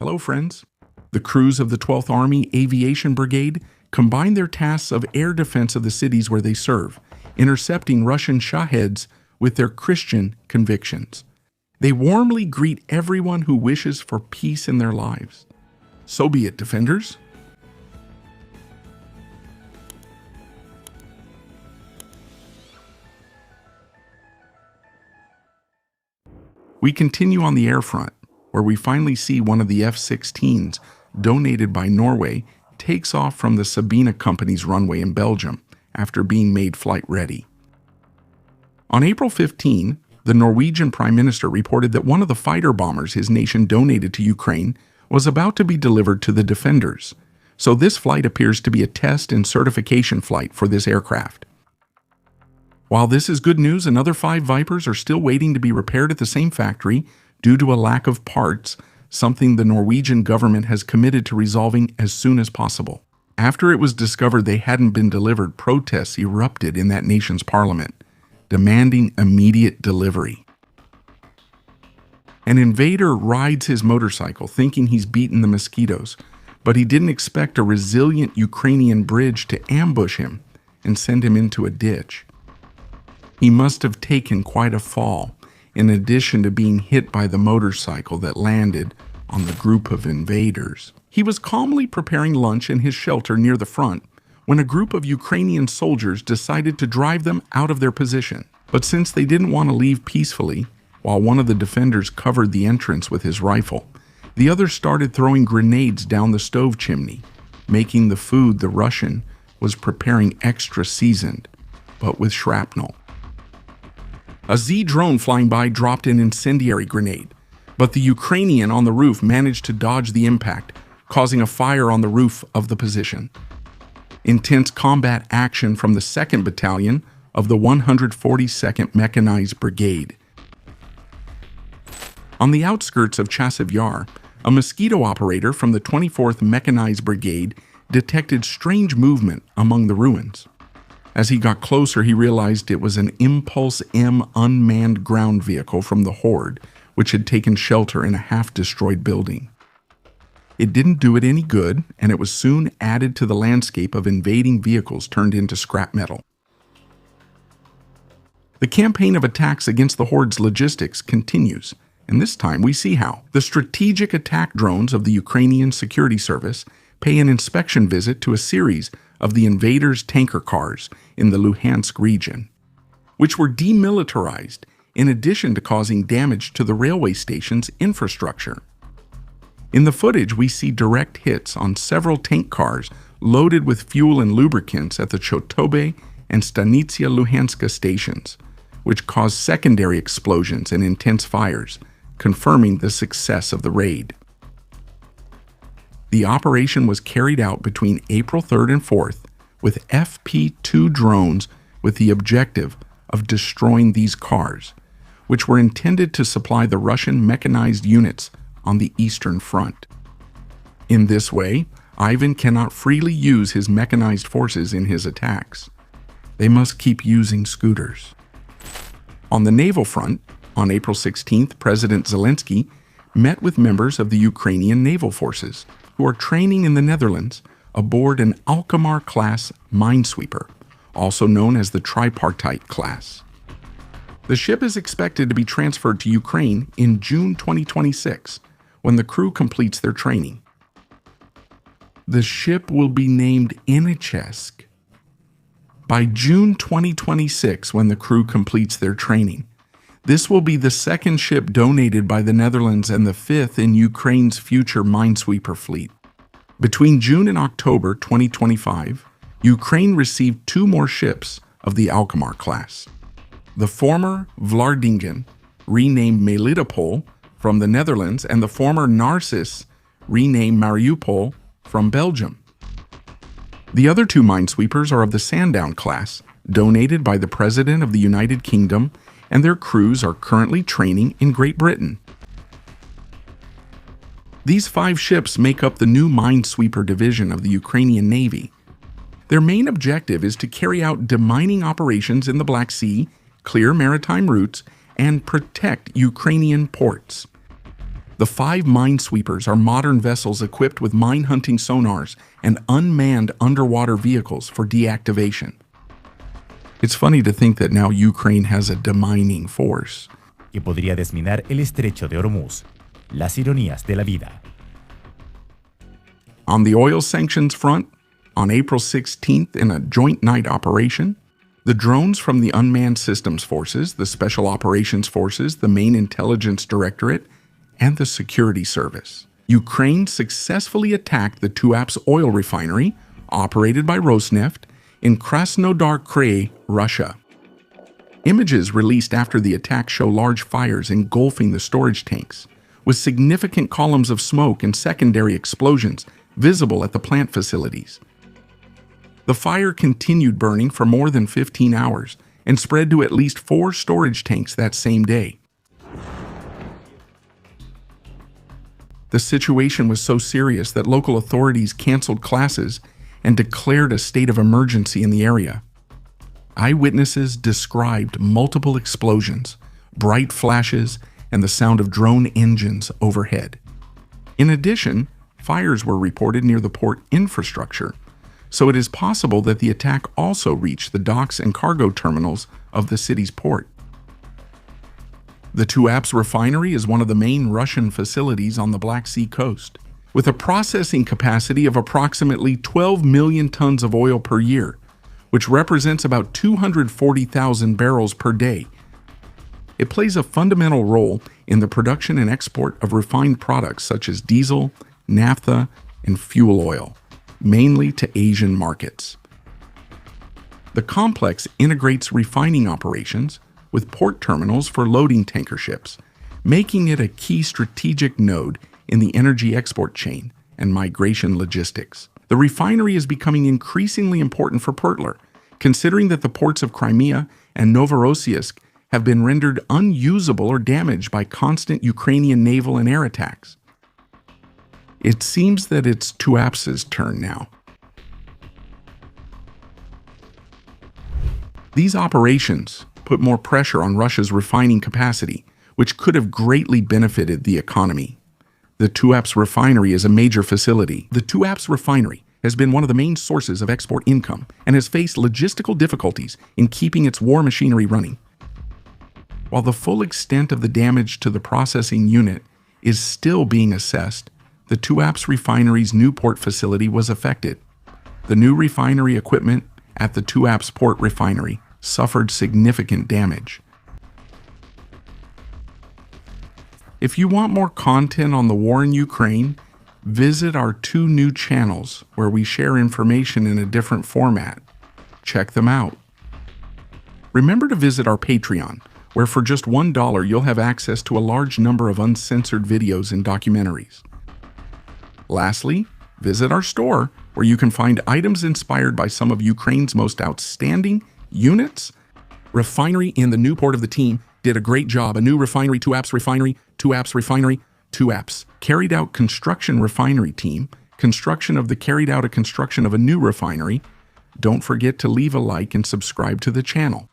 Hello, friends. The crews of the 12th Army Aviation Brigade combine their tasks of air defense of the cities where they serve, intercepting Russian Shaheds with their Christian convictions. They warmly greet everyone who wishes for peace in their lives. So be it, defenders. We continue on the air front, where we finally see one of the F-16s, donated by Norway, takes off from the Sabina Company's runway in Belgium after being made flight ready. On April 15, the Norwegian Prime Minister reported that one of the fighter bombers his nation donated to Ukraine was about to be delivered to the defenders, so this flight appears to be a test and certification flight for this aircraft. While this is good news, another 5 Vipers are still waiting to be repaired at the same factory due to a lack of parts, something the Norwegian government has committed to resolving as soon as possible. After it was discovered they hadn't been delivered, protests erupted in that nation's parliament, demanding immediate delivery. An invader rides his motorcycle thinking he's beaten the mosquitoes, but he didn't expect a resilient Ukrainian bridge to ambush him and send him into a ditch. He must have taken quite a fall, in addition to being hit by the motorcycle that landed on the group of invaders. He was calmly preparing lunch in his shelter near the front when a group of Ukrainian soldiers decided to drive them out of their position. But since they didn't want to leave peacefully, while one of the defenders covered the entrance with his rifle, the other started throwing grenades down the stove chimney, making the food the Russian was preparing extra seasoned, but with shrapnel. A Z drone flying by dropped an incendiary grenade, but the Ukrainian on the roof managed to dodge the impact, causing a fire on the roof of the position. Intense combat action from the 2nd Battalion of the 142nd Mechanized Brigade. On the outskirts of Chasiv Yar, a mosquito operator from the 24th Mechanized Brigade detected strange movement among the ruins. As he got closer, he realized it was an Impulse M unmanned ground vehicle from the Horde, which had taken shelter in a half-destroyed building. It didn't do it any good, and it was soon added to the landscape of invading vehicles turned into scrap metal. The campaign of attacks against the Horde's logistics continues, and this time we see how. The strategic attack drones of the Ukrainian Security Service pay an inspection visit to a series of the invaders' tanker cars in the Luhansk region, which were demilitarized in addition to causing damage to the railway station's infrastructure. In the footage, we see direct hits on several tank cars loaded with fuel and lubricants at the Chotobe and Stanitsia Luhanska stations, which caused secondary explosions and intense fires, confirming the success of the raid. The operation was carried out between April 3rd and 4th with FP-2 drones with the objective of destroying these cars, which were intended to supply the Russian mechanized units on the Eastern Front. In this way, Ivan cannot freely use his mechanized forces in his attacks. They must keep using scooters. On the naval front, on April 16th, President Zelensky met with members of the Ukrainian naval forces, who are training in the Netherlands aboard an Alkmaar-class minesweeper, also known as the Tripartite class. The ship is expected to be transferred to Ukraine in June 2026, when the crew completes their training. The ship will be named Inichesk. By June 2026, when the crew completes their training, this will be the 2nd ship donated by the Netherlands and the 5th in Ukraine's future minesweeper fleet. Between June and October 2025, Ukraine received 2 more ships of the Alkmaar class. The former Vlardingen, renamed Melitopol from the Netherlands, and the former Narcissus, renamed Mariupol from Belgium. The other 2 minesweepers are of the Sandown class, donated by the President of the United Kingdom, and their crews are currently training in Great Britain. These 5 ships make up the new minesweeper division of the Ukrainian Navy. Their main objective is to carry out demining operations in the Black Sea, clear maritime routes, and protect Ukrainian ports. The 5 minesweepers are modern vessels equipped with mine-hunting sonars and unmanned underwater vehicles for deactivation. It's funny to think that now Ukraine has a demining force. Que podría desminar el estrecho de Hormuz. Las ironías de la vida. On the oil sanctions front, on April 16th in a joint night operation, the drones from the Unmanned Systems Forces, the Special Operations Forces, the Main Intelligence Directorate, and the Security Service, Ukraine successfully attacked the Tuapse oil refinery, operated by Rosneft, in Krasnodar Krai, Russia. Images released after the attack show large fires engulfing the storage tanks, with significant columns of smoke and secondary explosions visible at the plant facilities. The fire continued burning for more than 15 hours and spread to at least 4 storage tanks that same day. The situation was so serious that local authorities canceled classes and declared a state of emergency in the area. Eyewitnesses described multiple explosions, bright flashes, and the sound of drone engines overhead. In addition, fires were reported near the port infrastructure, so it is possible that the attack also reached the docks and cargo terminals of the city's port. The Tuapse refinery is one of the main Russian facilities on the Black Sea coast, with a processing capacity of approximately 12 million tons of oil per year, which represents about 240,000 barrels per day. It plays a fundamental role in the production and export of refined products such as diesel, naphtha, and fuel oil, mainly to Asian markets. The complex integrates refining operations with port terminals for loading tanker ships, making it a key strategic node in the energy export chain and migration logistics. The refinery is becoming increasingly important for Portler, considering that the ports of Crimea and Novorossiysk have been rendered unusable or damaged by constant Ukrainian naval and air attacks. It seems that it's Tuapse's turn now. These operations put more pressure on Russia's refining capacity, which could have greatly benefited the economy. The Tuapse refinery is a major facility. The Tuapse refinery has been one of the main sources of export income and has faced logistical difficulties in keeping its war machinery running. While the full extent of the damage to the processing unit is still being assessed, the Tuapse refinery's new port facility was affected. The new refinery equipment at the Tuapse port refinery suffered significant damage. If you want more content on the war in Ukraine, visit our 2 new channels where we share information in a different format. Check them out. Remember to visit our Patreon, where for just $1 you'll have access to a large number of uncensored videos and documentaries. Lastly, visit our store, where you can find items inspired by some of Ukraine's most outstanding units. Refinery in the new port of the team did a great job. A new refinery, Tuapse refinery, Tuapse refinery, Tuapse. Carried out construction refinery team, construction of the carried out a construction of a new refinery. Don't forget to leave a like and subscribe to the channel.